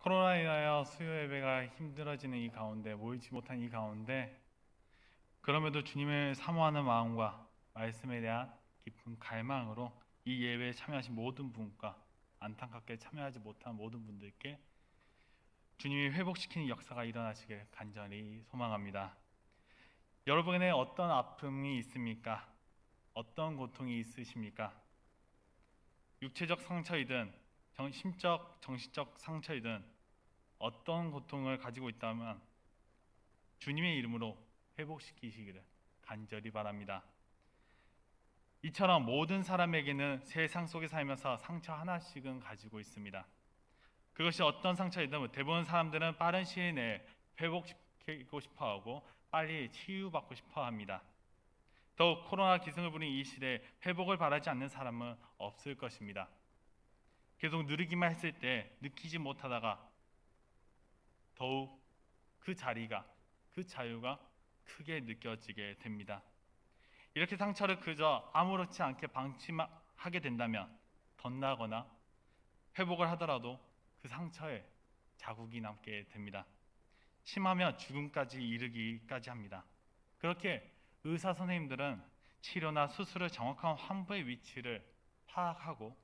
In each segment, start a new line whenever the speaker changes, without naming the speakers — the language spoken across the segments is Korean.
코로나 인하여 수요 예배가 힘들어지는 이 가운데, 모이지 못한 이 가운데, 그럼에도 주님을 사모하는 마음과 말씀에 대한 깊은 갈망으로 이 예배에 참여하신 모든 분과 안타깝게 참여하지 못한 모든 분들께 주님이 회복시키는 역사가 일어나시길 간절히 소망합니다. 여러분의 어떤 아픔이 있습니까? 어떤 고통이 있으십니까? 육체적 상처이든 심적, 정신적 상처이든 어떤 고통을 가지고 있다면 주님의 이름으로 회복시키시기를 간절히 바랍니다. 이처럼 모든 사람에게는 세상 속에 살면서 상처 하나씩은 가지고 있습니다. 그것이 어떤 상처이든 대부분 사람들은 빠른 시일 내에 회복시키고 싶어하고 빨리 치유받고 싶어합니다. 더욱 코로나 기승을 부린 이 시대에 회복을 바라지 않는 사람은 없을 것입니다. 계속 누리기만 했을 때 느끼지 못하다가 더욱 그 자리가, 그 자유가 크게 느껴지게 됩니다. 이렇게 상처를 그저 아무렇지 않게 방치하게 된다면 덧나거나 회복을 하더라도 그 상처에 자국이 남게 됩니다. 심하면 죽음까지 이르기까지 합니다. 그렇게 의사 선생님들은 치료나 수술을 정확한 환부의 위치를 파악하고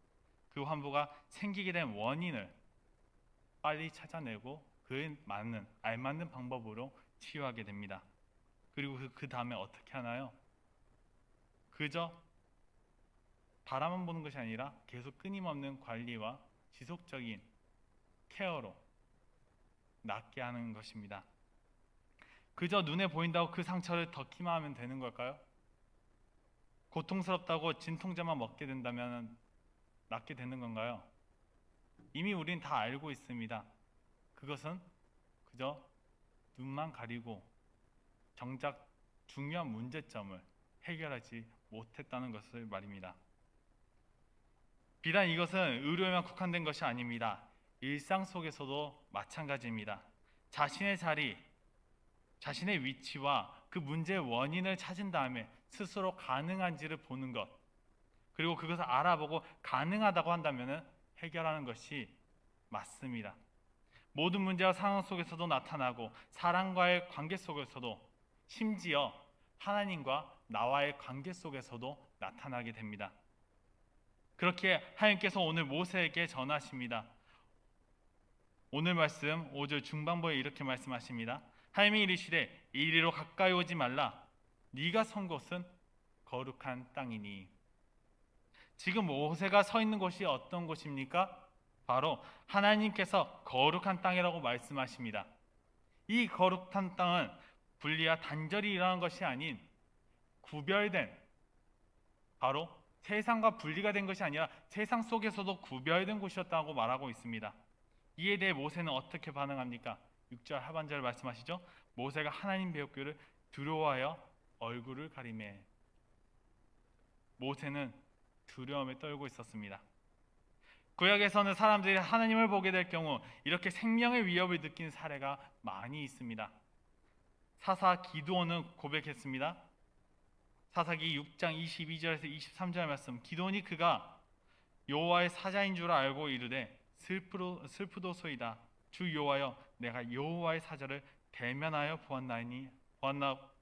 그 환부가 생기게 된 원인을 빨리 찾아내고 그에 맞는 알맞는 방법으로 치유하게 됩니다. 그리고 그 다음에 어떻게 하나요? 그저 바라만 보는 것이 아니라 계속 끊임없는 관리와 지속적인 케어로 낫게 하는 것입니다. 그저 눈에 보인다고 그 상처를 덮기만 하면 되는 걸까요? 고통스럽다고 진통제만 먹게 된다면 낫게 되는 건가요? 이미 우린 다 알고 있습니다. 그것은 그저 눈만 가리고 정작 중요한 문제점을 해결하지 못했다는 것을 말입니다. 비단 이것은 의료에만 국한된 것이 아닙니다. 일상 속에서도 마찬가지입니다. 자신의 자리, 자신의 위치와 그 문제의 원인을 찾은 다음에 스스로 가능한지를 보는 것, 그리고 그것을 알아보고 가능하다고 한다면 해결하는 것이 맞습니다. 모든 문제와 상황 속에서도 나타나고 사람과의 관계 속에서도 심지어 하나님과 나와의 관계 속에서도 나타나게 됩니다. 그렇게 하나님께서 오늘 모세에게 전하십니다. 오늘 말씀 5절 중반부에 이렇게 말씀하십니다. 하나님이 이르시되 이리로 가까이 오지 말라. 네가 선 곳은 거룩한 땅이니. 지금 모세가 서 있는 곳이 어떤 곳입니까? 바로 하나님께서 거룩한 땅이라고 말씀하십니다. 이 거룩한 땅은 분리와 단절이 일어난 것이 아닌 구별된, 바로 세상과 분리가 된 것이 아니라 세상 속에서도 구별된 곳이었다고 말하고 있습니다. 이에 대해 모세는 어떻게 반응합니까? 6절 하반절 말씀하시죠. 모세가 하나님 배우기를 두려워하여 얼굴을 가리매. 모세는 두려움에 떨고 있었습니다. 구약에서는 사람들이 하나님을 보게 될 경우 이렇게 생명의 위협을 느낀 사례가 많이 있습니다. 사사 기드온은 고백했습니다. 사사기 6장 22절에서 23절 말씀, 기드온이 그가 여호와의 사자인 줄 알고 이르되 슬프도소이다. 주 여호와여, 내가 여호와의 사자를 대면하여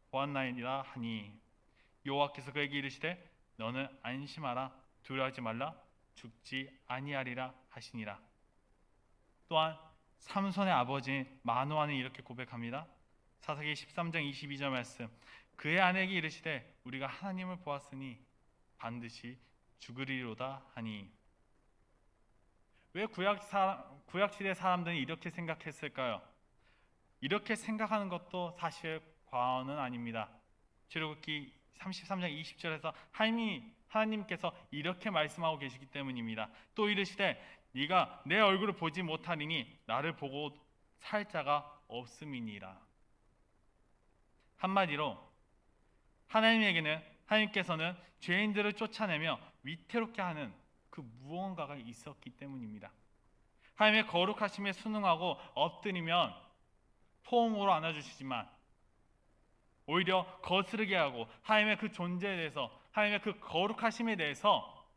보았나이니라 하니, 여호와께서 그에게 이르시되 너는 안심하라, 두려워하지 말라, 죽지 아니하리라 하시니라. 또한 삼손의 아버지 마노아는 이렇게 고백합니다. 사사기 13장 22절 말씀, 그의 아내에게 이르시되 우리가 하나님을 보았으니 반드시 죽으리로다 하니. 왜 구약시대 사람들은 이렇게 생각했을까요? 이렇게 생각하는 것도 사실 과언은 아닙니다. 출애굽기 33장 20절에서 하나님께서 이렇게 말씀하고 계시기 때문입니다. 또 이르시되 네가 내 얼굴을 보지 못하리니 나를 보고 살 자가 없음이니라. 한마디로 하나님께서는 죄인들을 쫓아내며 위태롭게 하는 그 무언가가 있었기 때문입니다. 하나님의 거룩하심에 순응하고 엎드리면 포옹으로 안아주시지만 오히려 거스르게 하고 하나님의 그 존재에 대해서, 하나님의 그 거룩하심에 대해서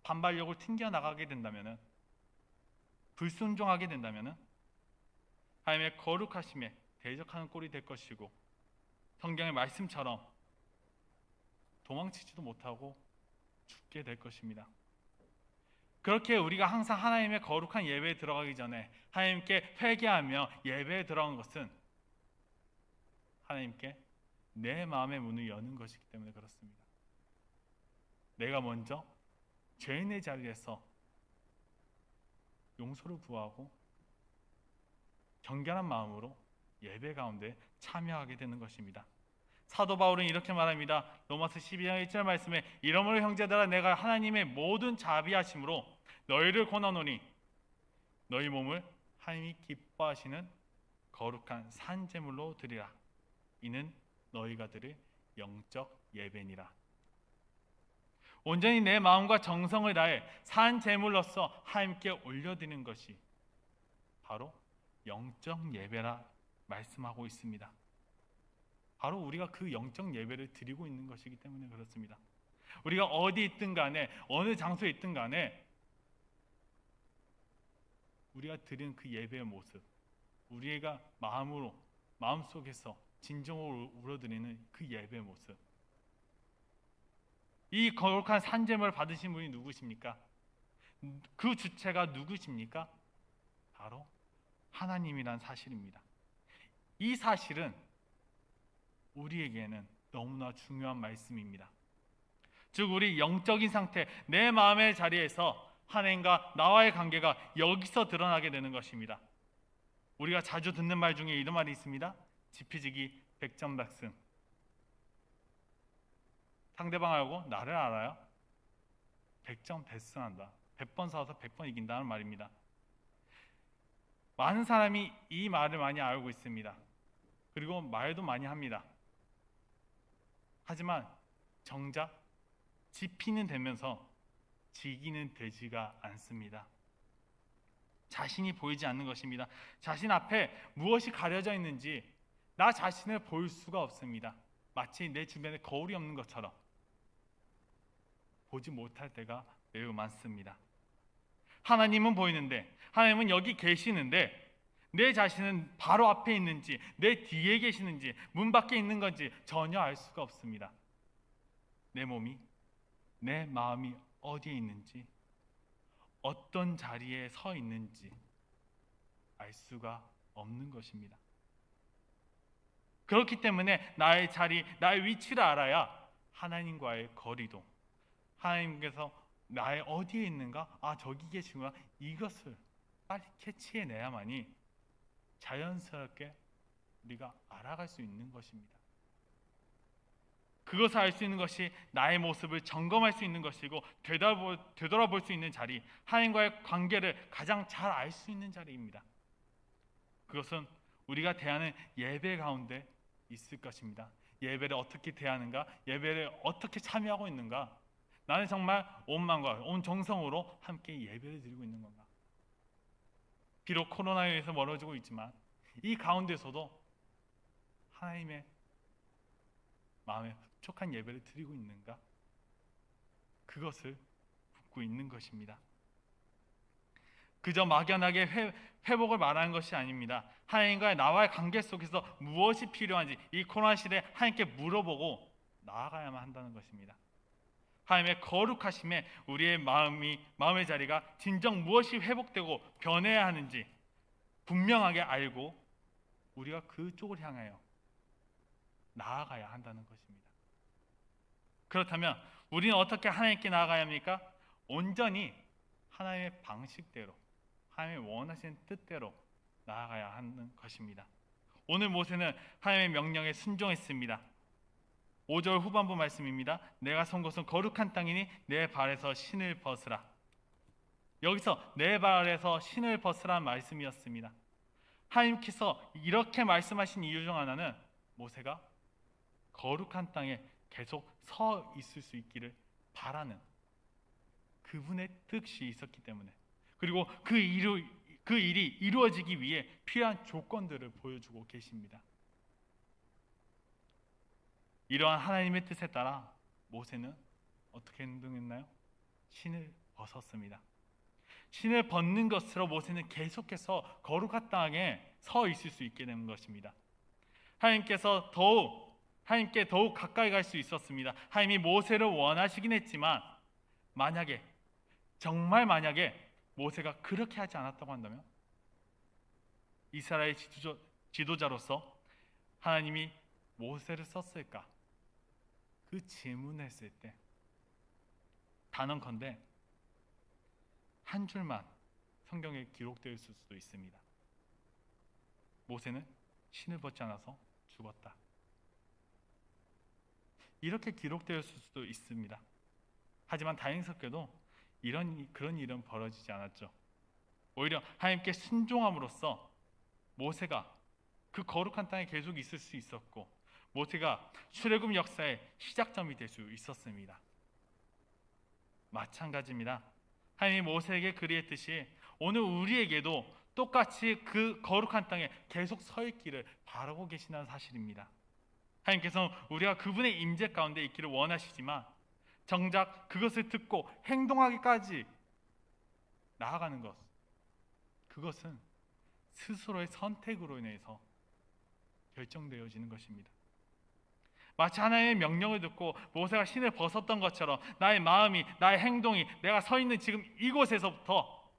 반발력을 튕겨나가게 된다면 불순종하게 된다면 하나님의 거룩하심에 대적하는 꼴이 될 것이고, 성경의 말씀처럼 도망치지도 못하고 죽게 될 것입니다. 그렇게 우리가 항상 하나님의 거룩한 예배에 들어가기 전에 하나님께 회개하며 예배에 들어간 것은 하나님께 내 마음의 문을 여는 것이기 때문에 그렇습니다. 내가 먼저 죄인의 자리에서 용서를 구하고 경건한 마음으로 예배 가운데 참여하게 되는 것입니다. 사도 바울은 이렇게 말합니다. 로마서 12장 1절 말씀에 이러므로 형제들아 내가 하나님의 모든 자비하심으로 너희를 권하노니 너희 몸을 하나님이 기뻐하시는 거룩한 산 제물로 드리라. 이는 너희가 드릴 영적 예배니라. 온전히 내 마음과 정성을 다해 산 제물로서 하나님께 올려드리는 것이 바로 영적 예배라 말씀하고 있습니다. 바로 우리가 그 영적 예배를 드리고 있는 것이기 때문에 그렇습니다. 우리가 어디 있든 간에 어느 장소에 있든 간에 우리가 드리는 그 예배의 모습, 우리가 마음속에서 진정으로 울어드리는 그 예배의 모습, 이 거룩한 산제물을 받으신 분이 누구십니까? 그 주체가 누구십니까? 바로 하나님이란 사실입니다. 이 사실은 우리에게는 너무나 중요한 말씀입니다. 즉 우리 영적인 상태, 내 마음의 자리에서 하나님과 나와의 관계가 여기서 드러나게 되는 것입니다. 우리가 자주 듣는 말 중에 이런 말이 있습니다. 지피지기 백전백승. 상대방하고 나를 알아야 100점 배승한다. 100번 싸워서 100번 이긴다는 말입니다. 많은 사람이 이 말을 많이 알고 있습니다. 그리고 말도 많이 합니다. 하지만 정작 지피는 되면서 지기는 되지가 않습니다. 자신이 보이지 않는 것입니다. 자신 앞에 무엇이 가려져 있는지 나 자신을 볼 수가 없습니다. 마치 내 주변에 거울이 없는 것처럼 보지 못할 때가 매우 많습니다. 하나님은 보이는데, 하나님은 여기 계시는데 내 자신은 바로 앞에 있는지 내 뒤에 계시는지 문 밖에 있는 건지 전혀 알 수가 없습니다. 내 몸이, 내 마음이 어디에 있는지, 어떤 자리에 서 있는지 알 수가 없는 것입니다. 그렇기 때문에 나의 자리, 나의 위치를 알아야 하나님과의 거리도, 하나님께서 나의 어디에 있는가, 저기 계시구나, 이것을 빨리 캐치해내야만이 자연스럽게 우리가 알아갈 수 있는 것입니다. 그것을 알 수 있는 것이 나의 모습을 점검할 수 있는 것이고 되돌아볼 수 있는 자리, 하나님과의 관계를 가장 잘 알 수 있는 자리입니다. 그것은 우리가 대하는 예배 가운데 있을 것입니다. 예배를 어떻게 대하는가, 예배를 어떻게 참여하고 있는가, 나는 정말 온 마음과 온 정성으로 함께 예배를 드리고 있는 건가. 비록 코로나에 의해서 멀어지고 있지만 이 가운데서도 하나님의 마음에 흡족한 예배를 드리고 있는가, 그것을 묻고 있는 것입니다. 그저 막연하게 회복을 말하는 것이 아닙니다. 하나님과의 나와의 관계 속에서 무엇이 필요한지 이 코로나 시대에 하나님께 물어보고 나아가야만 한다는 것입니다. 하나님의 거룩하심에 우리의 마음의 자리가 진정 무엇이 회복되고 변해야 하는지 분명하게 알고 우리가 그쪽을 향하여 나아가야 한다는 것입니다. 그렇다면 우리는 어떻게 하나님께 나아가야 합니까? 온전히 하나님의 방식대로, 하나님의 원하시는 뜻대로 나아가야 하는 것입니다. 오늘 모세는 하나님의 명령에 순종했습니다. 5절 후반부 말씀입니다. 내가 선 곳은 거룩한 땅이니 내 발에서 신을 벗으라. 여기서 내 발에서 신을 벗으라는 말씀이었습니다. 하나님께서 이렇게 말씀하신 이유 중 하나는 모세가 거룩한 땅에 계속 서 있을 수 있기를 바라는 그분의 뜻이 있었기 때문에, 그리고 그 일이 이루어지기 위해 필요한 조건들을 보여주고 계십니다. 이러한 하나님의 뜻에 따라 모세는 어떻게 행동했나요? 신을 벗었습니다. 신을 벗는 것으로 모세는 계속해서 거룩한 땅에 서 있을 수 있게 되는 것입니다. 하나님께 더욱 가까이 갈 수 있었습니다. 하나님이 모세를 원하시긴 했지만 정말 만약에 모세가 그렇게 하지 않았다고 한다면 이스라엘 지도자로서 하나님이 모세를 썼을까? 그 질문을 했을 때 단언컨대 한 줄만 성경에 기록되어 있을 수도 있습니다. 모세는 신을 벗지 않아서 죽었다. 이렇게 기록되어 있을 수도 있습니다. 하지만 다행스럽게도 그런 일은 벌어지지 않았죠. 오히려 하나님께 순종함으로써 모세가 그 거룩한 땅에 계속 있을 수 있었고 모세가 출애굽 역사의 시작점이 될 수 있었습니다. 마찬가지입니다. 하나님이 모세에게 그리했듯이 오늘 우리에게도 똑같이 그 거룩한 땅에 계속 서 있기를 바라고 계시다는 사실입니다. 하나님께서는 우리가 그분의 임재 가운데 있기를 원하시지만 정작 그것을 듣고 행동하기까지 나아가는 그것은 스스로의 선택으로 인해서 결정되어지는 것입니다. 마치 하나님의 명령을 듣고 모세가 신을 벗었던 것처럼 나의 마음이, 나의 행동이 내가 서 있는 지금 이곳에서부터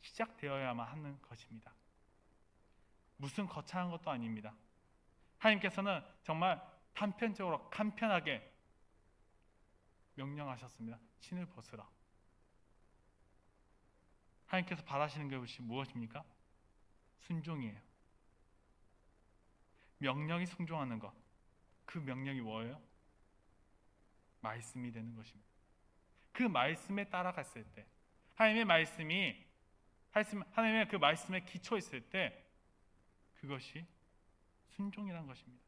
시작되어야만 하는 것입니다. 무슨 거창한 것도 아닙니다. 하나님께서는 정말 단편적으로 간편하게 명령하셨습니다. 신을 벗으라. 하나님께서 바라시는 것이 무엇입니까? 순종이에요. 명령이 순종하는 것. 그 명령이 뭐예요? 말씀이 되는 것입니다. 그 말씀에 따라갔을 때 하나님의 그 말씀에 기초했을 때 그것이 순종이란 것입니다.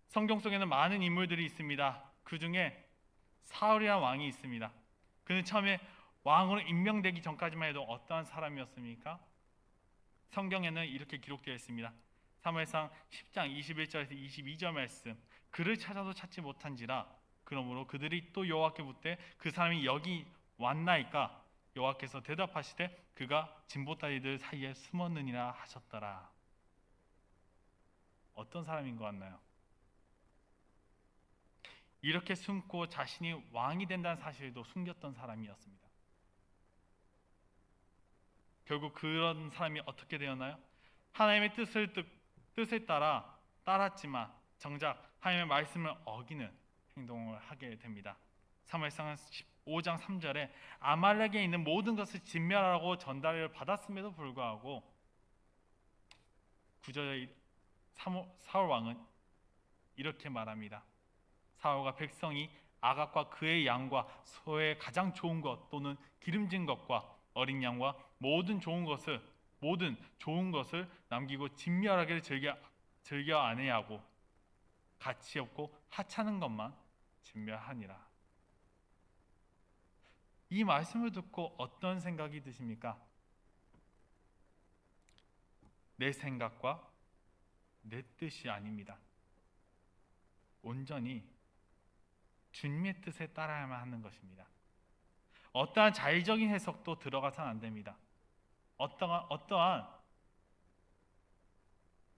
성경 속에는 많은 인물들이 있습니다. 그 중에 사울이라는 왕이 있습니다. 그는 처음에 왕으로 임명되기 전까지만 해도 어떠한 사람이었습니까? 성경에는 이렇게 기록되어 있습니다. 사무엘상 10장 21절에서 22절 말씀. 그를 찾아도 찾지 못한지라 그러므로 그들이 또 여호와께 묻되 그 사람이 여기 왔나이까? 여호와께서 대답하시되 그가 진보다리들 사이에 숨었느니라 하셨더라. 어떤 사람인 것 같나요? 이렇게 숨고 자신이 왕이 된다는 사실도 숨겼던 사람이었습니다. 결국 그런 사람이 어떻게 되었나요? 하나님의 뜻을 따랐지만 정작 하나님의 말씀을 어기는 행동을 하게 됩니다. 사무엘상 15장 3절에 아말렉에 있는 모든 것을 진멸하라고 전달을 받았음에도 불구하고 9절에 사울 왕은 이렇게 말합니다. 사울과 백성이 아각과 그의 양과 소의 가장 좋은 것 또는 기름진 것과 어린 양과 모든 좋은 것을 남기고 진멸하기를 즐겨 아내하고 가치 없고 하찮은 것만 진멸하니라. 이 말씀을 듣고 어떤 생각이 드십니까? 내 생각과 내 뜻이 아닙니다. 온전히 주님의 뜻에 따라야만 하는 것입니다. 어떠한 자의적인 해석도 들어가서는 안 됩니다. 어떠한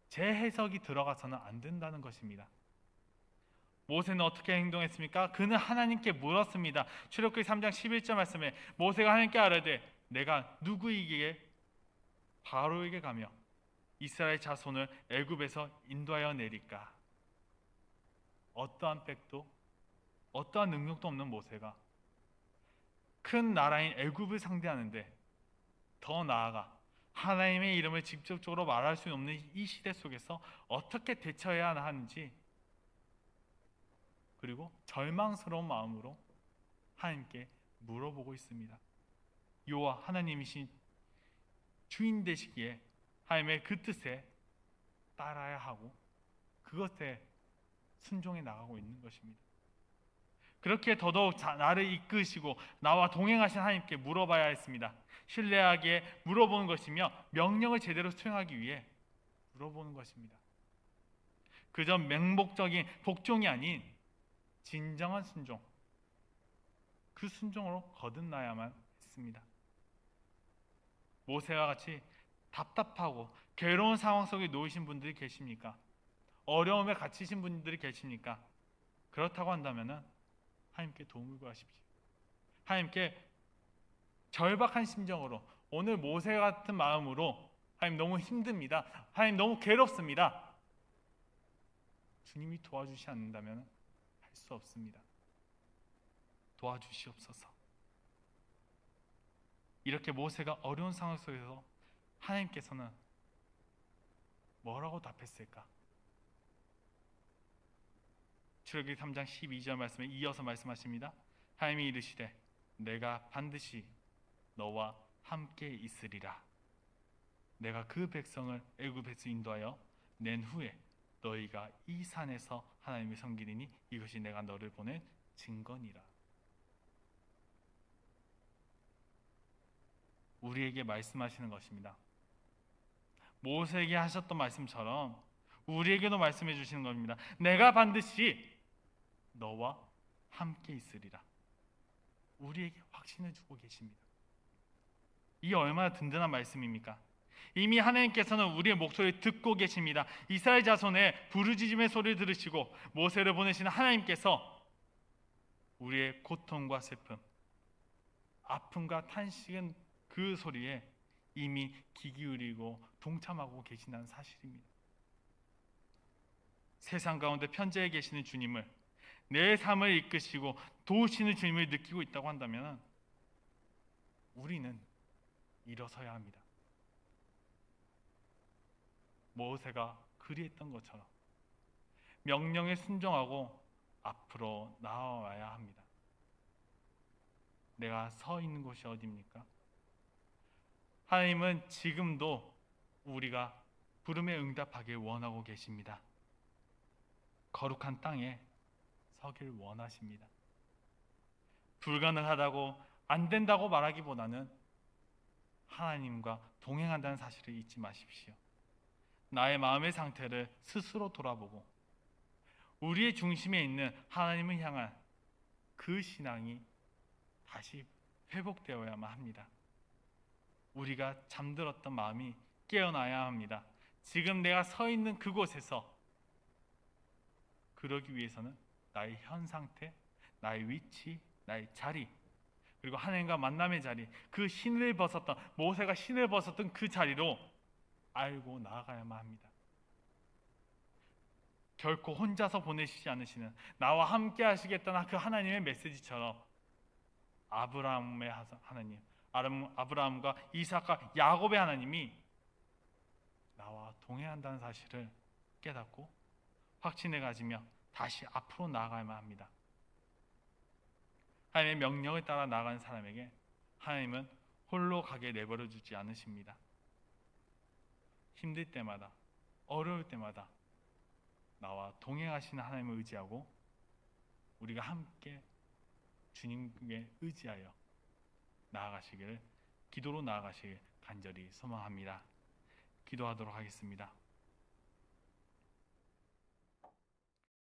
제 해석이 들어가서는 안 된다는 것입니다. 모세는 어떻게 행동했습니까? 그는 하나님께 물었습니다. 출애굽기 3장 11절 말씀에 모세가 하나님께 아뢰되 내가 누구에게 바로에게 가며 이스라엘 자손을 애굽에서 인도하여 내릴까? 어떠한 백도 어떠한 능력도 없는 모세가 큰 나라인 애굽을 상대하는데 더 나아가 하나님의 이름을 직접적으로 말할 수 없는 이 시대 속에서 어떻게 대처해야 하는지 그리고 절망스러운 마음으로 하나님께 물어보고 있습니다. 여호와 하나님이신 주인 되시기에 하나님의 그 뜻에 따라야 하고 그것에 순종해 나가고 있는 것입니다. 그렇게 더더욱 나를 이끄시고 나와 동행하신 하나님께 물어봐야 했습니다. 신뢰하기에 물어보는 것이며 명령을 제대로 수행하기 위해 물어보는 것입니다. 그저 맹목적인 복종이 아닌 진정한 순종, 그 순종으로 거듭나야만 했습니다. 모세와 같이 답답하고 괴로운 상황 속에 놓이신 분들이 계십니까? 어려움에 갇히신 분들이 계십니까? 그렇다고 한다면 하나님께 도움을 구하십시오. 하나님께 절박한 심정으로, 오늘 모세 같은 마음으로, 하나님 너무 힘듭니다, 하나님 너무 괴롭습니다, 주님이 도와주시지 않는다면 할 수 없습니다. 도와주시옵소서. 이렇게 모세가 어려운 상황 속에서 하나님께서는 뭐라고 답했을까? 출애굽기 3장 12절 말씀에 이어서 말씀하십니다. 하나님이 이르시되 내가 반드시 너와 함께 있으리라. 내가 그 백성을 애굽에서 인도하여 낸 후에 너희가 이 산에서 하나님을 섬기리니 이것이 내가 너를 보낸 증거니라. 우리에게 말씀하시는 것입니다. 모세에게 하셨던 말씀처럼 우리에게도 말씀해 주시는 겁니다. 내가 반드시 너와 함께 있으리라. 우리에게 확신을 주고 계십니다. 이 얼마나 든든한 말씀입니까? 이미 하나님께서는 우리의 목소리를 듣고 계십니다. 이스라엘 자손의 부르짖음의 소리를 들으시고 모세를 보내시는 하나님께서 우리의 고통과 슬픔, 아픔과 탄식은 그 소리에 이미 귀 기울이고 동참하고 계신다는 사실입니다. 세상 가운데 편재해 계시는 주님을, 내 삶을 이끄시고 도우시는 주님을 느끼고 있다고 한다면 우리는 일어서야 합니다. 모세가 그리했던 것처럼 명령에 순종하고 앞으로 나아와야 합니다. 내가 서 있는 곳이 어디입니까? 하나님은 지금도 우리가 부름에 응답하길 원하고 계십니다. 거룩한 땅에 서길 원하십니다. 불가능하다고, 안 된다고 말하기보다는 하나님과 동행한다는 사실을 잊지 마십시오. 나의 마음의 상태를 스스로 돌아보고 우리의 중심에 있는 하나님을 향한 그 신앙이 다시 회복되어야만 합니다. 우리가 잠들었던 마음이 깨어나야 합니다. 지금 내가 서 있는 그곳에서, 그러기 위해서는 나의 현 상태, 나의 위치, 나의 자리, 그리고 하나님과 만남의 자리, 그 신을 벗었던, 모세가 신을 벗었던 그 자리로 알고 나아가야만 합니다. 결코 혼자서 보내시지 않으시는, 나와 함께 하시겠다는 그 하나님의 메시지처럼 아브라함의 하나님, 아브라함과 이삭과 야곱의 하나님이 나와 동행한다는 사실을 깨닫고 확신을 가지며 다시 앞으로 나아가야만 합니다. 하나님의 명령을 따라 나아가는 사람에게 하나님은 홀로 가게 내버려 두지 않으십니다. 힘들 때마다, 어려울 때마다 나와 동행하시는 하나님을 의지하고 우리가 함께 주님께 의지하여 나아가시기를, 기도로 나아가시길 간절히 소망합니다. 기도하도록 하겠습니다.